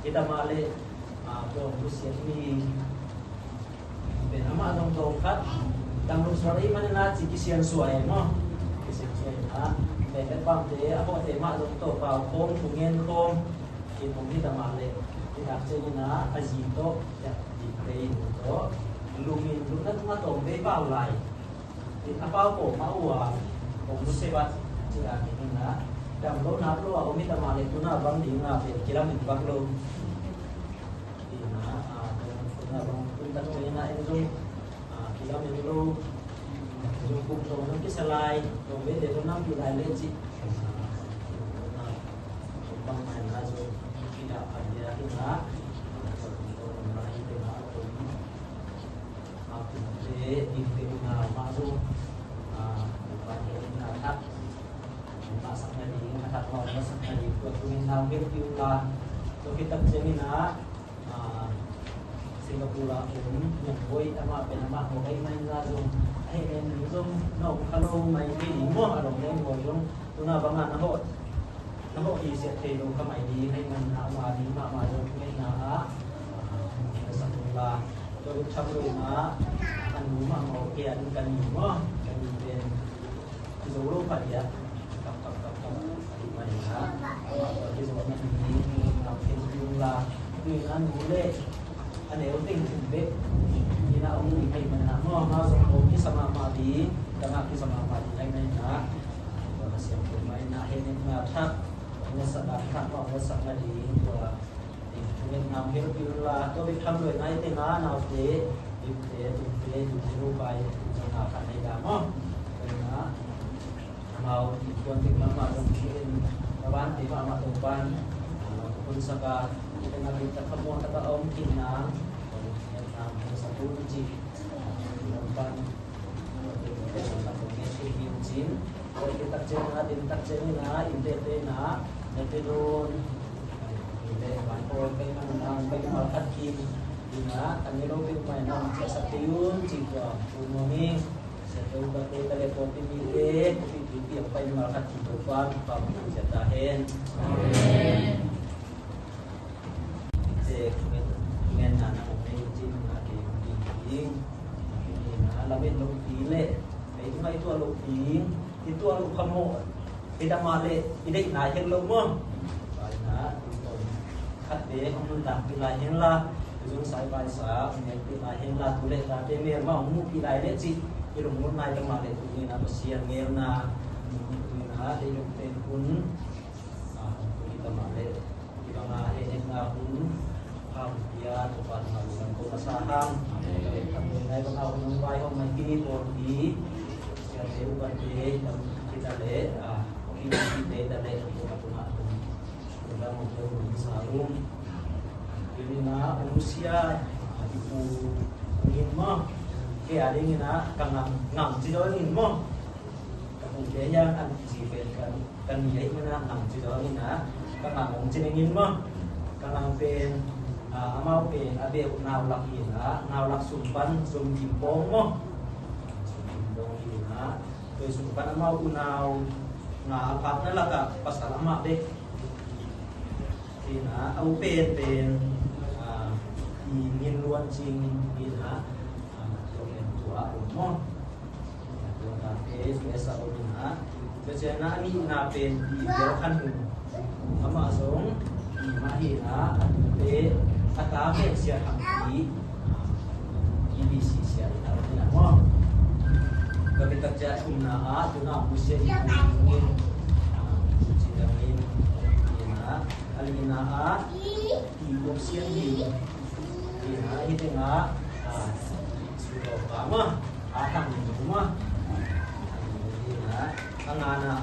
kita mali dong usia ini benama dong dongkat dan rusari mana na kisian suai mo kisian suai na beket pam de ako tema dong to pa kom tungen kom kinong kita mali tidak jadi na azito ya di play to lumin lu na tumatong be paulay apa ko maua kung sebat sila ini na dan lo naplo ako minta mali tu na bang di nga kila min baklo di na na bang punta ko ina enzo kila min lo yung kung to nang kisalay to be de nang kilay leji na bang na so kita ada kita to na ite na to aku de ite na masuk na tak masaknya di atas lawan masaknya di buat hampir piula so kita jadi na Singapura pun yang boy ama penama ko kay main na so ay en so no kalau main di mo arong nem boy yung tuna bangan na ho isip telo kamay di hay man awa di ma yung ngay na sa pula so chapro na anu ma mo kaya dun kanimo kaniden so pa dia Kisahnya ini, mungkin jumlah dengan boleh ada yang penting baik. Kita umum kayak mana mau masuk kopi sama madi, dengan kopi sama madi lain nak. Kalau siap bermain nak ini ngatak, ngesak mau ngesak lagi dua. Dengan ngambil piula, tu bikin dua naik tengah naute, itu rupai, jangan akan ada mau. Karena mau tuan tinggal malam mungkin kawan tiba amat tuan pun saka kita nak kita semua kata om kina yang satu uji tuan satu nasi bincin kalau kita cina ide na turun ide bantu kayak malkat kim dina kanilo pin mainan satiun jika umumnya satu bagai telepon pilih kopi apa yang malkat hidupan kamu jatahin dengan anak mungkin ada yang alamin lo pilih itu alu ping itu alu kamu tidak male tidak naik lo mo karena kat deh kamu tak pilih lah itu saya baca pilih lah tulis tadi memang mau pilih deh sih ilmu mulai kemarin itu ini apa siang ngerna di lokten pun kita male kita ngahe ngahun dia tempat melakukan pengesahan kami naik mengawal membayar mengki porti siapa yang berde kita le kita le kita punah dia sarung ini na usia ibu ingin mo kaya ada ingin na kang ngam sido ingin mo kemudian yang antisipasi kan dia ingin na ngam sido ingin na kang ngam ingin mo kang pen mau pen abe naw lak ina naw lak sumpan sum timpong mo sum timpong ina to sumpan mau unaw na apat na laka pasal ama be ina au pen ingin luan sing ina token tua mo tua kafe biasa ina biasanya ni na pen di kan ama song di mahina be katabe siya hampi ibisi siya ina mo gabi kerja umna tuna usia ingin sidangin ina alina ibok siya ina itu nga sudah kama atang rumah ina ang ana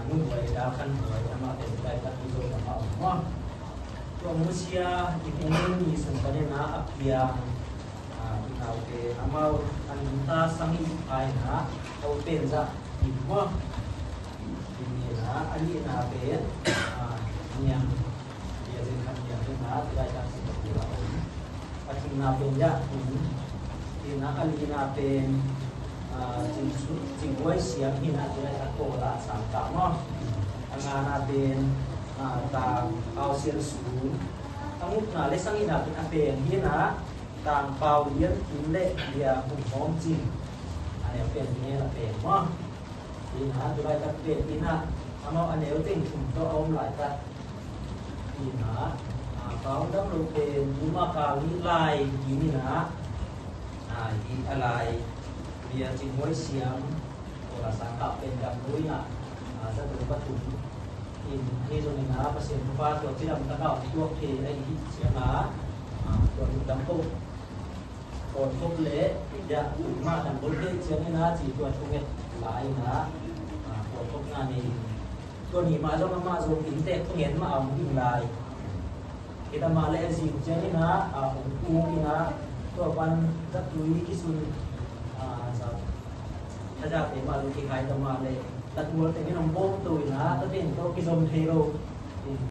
nuway dakan nuway ama kay kat ito na Kung usia itinini sangkanya na apiyang inauke amaw anunta sangi ay na open sa ibo ini na ali na pen yang dia dengan yang na tidak akan seperti apa pasti na pen ya ina ali na pen jingway siang hina tidak akola sangka mo ang natin tang ausir su ang na lesang ina pin apen hina tang pau lian inle dia hom jing ane apen ni la pen mo ina tulai ta pen ina amo ane uting to om lai ta ina pau dam lu pen lima kali lai ini na di alai dia jingwai siang ora sangka pen dam luina sa berbatu ini zona na pasien pa to tidak tahu tuak ke ai siang to dampung kon le tidak ma dan boleh siang na ji to tunget lai na kon na ni to ni ma zo inte tungen ma au ing lai kita ma le ji siang na ina to pan tak tui kisun sa saja te ma lu ki hai to ma le đặt mua thì cái nòng bông tôi là tất nhiên có cái dòng hero